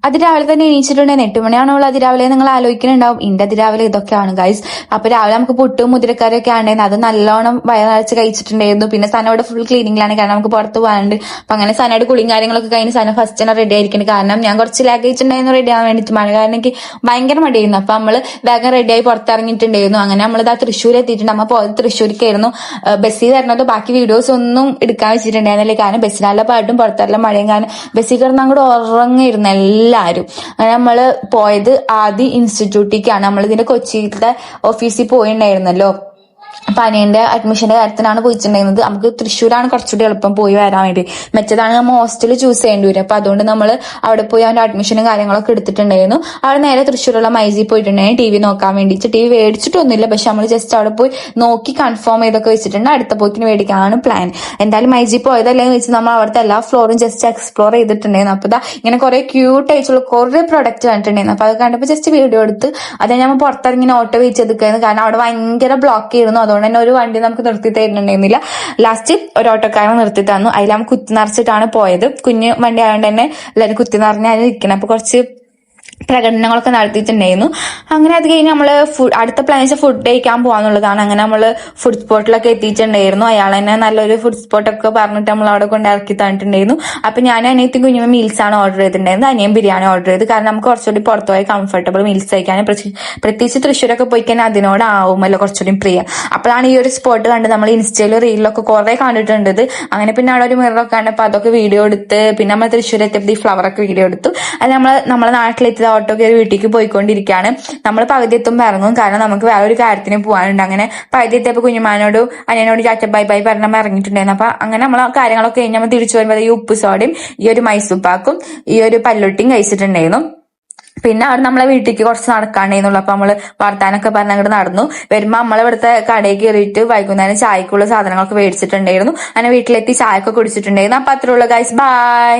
അതിരാവിലെ തന്നെ എണീച്ചിട്ടുണ്ടെങ്കിൽ 8 മണിയാണുള്ള അതിരാവിലെ നിങ്ങൾ ആലോചിക്കുന്നുണ്ടാവും. ഇന്റെ അതിരാവിലെ ഇതൊക്കെയാണ് ഗൈസ്. അപ്പൊ രാവിലെ നമുക്ക് പുട്ടും മുതിരക്കറിയൊക്കെ ആണ്ടായിരുന്നു. അത് നല്ലോണം വയറിളച്ച് കഴിച്ചിട്ടുണ്ടായിരുന്നു. പിന്നെ സനോട് ഫുൾ ക്ലീനിങ്ങിലാണ്, കാരണം നമുക്ക് പുറത്ത് പോകാനുണ്ട്. അപ്പൊ അങ്ങനെ സനോട് കുളിയും കാര്യങ്ങളൊക്കെ കഴിഞ്ഞ് സന ഫസ്റ്റ് തന്നെ റെഡി ആയിരിക്കുന്നത്. കാരണം ഞാൻ കുറച്ച് ലാഗ് കഴിച്ചിട്ടുണ്ടായിരുന്നു റെഡി ആവാൻ വേണ്ടിയിട്ട്. മഴ കാരണം എനിക്ക് ഭയങ്കര മടിയായിരുന്നു. അപ്പൊ നമ്മള് വേഗം റെഡിയായി പുറത്തിറങ്ങിയിട്ടുണ്ടായിരുന്നു. അങ്ങനെ നമ്മളിതാ തൃശ്ശൂർ എത്തിയിട്ടുണ്ട്. നമ്മ പോയത് തൃശ്ശൂർക്കായിരുന്നു. ബസ്സിൽ വരുന്നത് ബാക്കി വീഡിയോസ് ഒന്നും എടുക്കാൻ വെച്ചിട്ടുണ്ടായിരുന്നില്ല, കാരണം ബസ്സിനാല പാട്ടും പുറത്തെല്ലാം മഴയും, കാരണം ബസ്സിൽ കിടന്ന് അങ്ങോട്ട് ഉറങ്ങിയിരുന്നു എല്ലാരും. അങ്ങനെ നമ്മള് പോയത് ആദ്യ ഇൻസ്റ്റിറ്റ്യൂട്ടിലേക്കാണ്. നമ്മളിതിന്റെ കൊച്ചിയിലത്തെ ഓഫീസിൽ പോയിട്ടുണ്ടായിരുന്നല്ലോ. അപ്പൊ അനിയന്റെ അഡ്മിഷന്റെ കാര്യത്തിനാണ് പോയിട്ടുണ്ടായിരുന്നത്. നമുക്ക് തൃശ്ശൂരാണ് കുറച്ചുകൂടി എളുപ്പം പോയി വരാൻ വേണ്ടി. മറ്റേതാണ് നമ്മൾ ഹോസ്റ്റലിൽ ചൂസ് ചെയ്യേണ്ടി വരും. അപ്പൊ അതുകൊണ്ട് നമ്മൾ അവിടെ പോയി അവന്റെ അഡ്മിഷനും കാര്യങ്ങളൊക്കെ എടുത്തിട്ടുണ്ടായിരുന്നു. അവിടെ നേരെ തൃശ്ശൂരുള്ള മൈസി പോയിട്ടുണ്ടായിരുന്നു ടി വി നോക്കാൻ വേണ്ടിയിട്ട്. ടി വി മേടിച്ചിട്ടൊന്നുമില്ല, പക്ഷെ നമ്മൾ ജസ്റ്റ് അവിടെ പോയി നോക്കി കൺഫേം ചെയ്തൊക്കെ വെച്ചിട്ടുണ്ട്. അടുത്ത പോക്കിന് മേടിക്കാനാണ് പ്ലാൻ. എന്തായാലും മൈസി പോയതല്ലേ വെച്ച് നമ്മൾ അവിടുത്തെ എല്ലാ ഫ്ലോറും ജസ്റ്റ് എക്സ്പ്ലോർ ചെയ്തിട്ടുണ്ടായിരുന്നു. അപ്പൊ ഇതാ ഇങ്ങനെ കുറെ ക്യൂട്ട് ആയിട്ടുള്ള കുറെ പ്രൊഡക്റ്റ് കണ്ടിട്ടുണ്ടായിരുന്നു. അപ്പൊ അത് കണ്ടപ്പോൾ ജസ്റ്റ് വീഡിയോ എടുത്ത് അത് നമ്മൾ പുറത്തിറങ്ങി ഓട്ടോ വെച്ച് എടുക്കായിരുന്നു, കാരണം അവിടെ ഭയങ്കര ബ്ലോക്ക് ആയിരുന്നു. അതുകൊണ്ട് തന്നെ ഒരു വണ്ടി നമുക്ക് നിർത്തി തരുന്നുണ്ടായിരുന്നില്ല. ലാസ്റ്റ് ഒരു ഓട്ടോക്കാരനെ നിർത്തി തന്നു. അതിൽ നമ്മൾ കുത്തി നിറച്ചിട്ടാണ് പോയത്. കുഞ്ഞ് വണ്ടി ആയതുകൊണ്ട് തന്നെ എല്ലാവരും കുത്തി നിറഞ്ഞാൽ ഇരിക്കണം. അപ്പൊ കുറച്ച് പ്രകടനങ്ങളൊക്കെ നടത്തിയിട്ടുണ്ടായിരുന്നു. അങ്ങനെ അത് കഴിഞ്ഞ് നമ്മള് അടുത്ത പ്ലാൻ വെച്ചാൽ ഫുഡ് കഴിക്കാൻ പോകാന്നുള്ളതാണ്. അങ്ങനെ നമ്മള് ഫുഡ് സ്പോട്ടിലൊക്കെ എത്തിയിട്ടുണ്ടായിരുന്നു. അയാൾ തന്നെ നല്ലൊരു ഫുഡ് സ്പോട്ടൊക്കെ പറഞ്ഞിട്ട് നമ്മൾ അവിടെ കൊണ്ട് ഇറക്കി തന്നിട്ടുണ്ടായിരുന്നു. അപ്പൊ ഞാൻ അനിയത്തി കുഞ്ഞുമ മീൽസ് ആണ് ഓർഡർ ചെയ്തിട്ടുണ്ടായിരുന്നത്. അനിയൻ ബിരിയാണി ഓർഡർ ചെയ്ത്, കാരണം നമുക്ക് കുറച്ചുകൂടി പുറത്തുപോയി കംഫർട്ടബിൾ മീൽസ് കഴിക്കാൻ, പ്രത്യേകിച്ച് തൃശ്ശൂരൊക്കെ പോയി കഴിഞ്ഞാൽ അതിനോടാവുമല്ലോ കുറച്ചുകൂടി പ്രിയം. അപ്പോഴാണ് ഈ ഒരു സ്പോട്ട് കണ്ട് നമ്മൾ ഇൻസ്റ്റയിലും റീലിലൊക്കെ കുറെ കണ്ടിട്ടുണ്ട്. അങ്ങനെ പിന്നെ അവിടെ ഒരു മിററൊക്കെ കണ്ടപ്പോൾ അതൊക്കെ വീഡിയോ എടുത്ത്, പിന്നെ നമ്മൾ തൃശ്ശൂർ എത്തിയപ്പോൾ ഈ ഫ്ലവറൊക്കെ വീഡിയോ എടുത്തു. അത് നമ്മളെ നാട്ടിലെത്തി ഓട്ടോ കയറി വീട്ടിലേക്ക് പോയിക്കൊണ്ടിരിക്കുകയാണ്. നമ്മൾ പകുതി എത്തുമ്പോൾ ഇറങ്ങും, കാരണം നമുക്ക് വേറെ ഒരു കാര്യത്തിന് പോകാനുണ്ട്. അങ്ങനെ പകുതി എത്തിയപ്പോൾ കുഞ്ഞുമാനോട് അനിയനോട് ചാറ്റ ബൈ ബൈ പറഞ്ഞ ഇറങ്ങിയിട്ടുണ്ടായിരുന്നു. അപ്പൊ അങ്ങനെ നമ്മൾ കാര്യങ്ങളൊക്കെ കഴിഞ്ഞ് നമ്മൾ തിരിച്ചു വരുമ്പോൾ ഈ ഉപ്പ് സോഡയും ഈ ഒരു മൈസൂപ്പാക്കും ഈ ഒരു പല്ലൊട്ടിയും കഴിച്ചിട്ടുണ്ടായിരുന്നു. പിന്നെ അവിടെ നമ്മളെ വീട്ടിലേക്ക് കുറച്ച് നടക്കാണ്ടായിരുന്നുള്ളൂ. അപ്പൊ നമ്മള് വർത്താനൊക്കെ പറഞ്ഞ് അങ്ങോട്ട് നടന്നു. വരുമ്പോ നമ്മളെ ഇവിടുത്തെ കടയിൽ കയറിയിട്ട് വൈകുന്നേരം ചായക്കുള്ള സാധനങ്ങളൊക്കെ മേടിച്ചിട്ടുണ്ടായിരുന്നു. അങ്ങനെ വീട്ടിലെത്തി ചായ ഒക്കെ കുടിച്ചിട്ടുണ്ടായിരുന്നു. അപ്പൊ അത്രയുള്ള ഗൈസ്, ബൈ.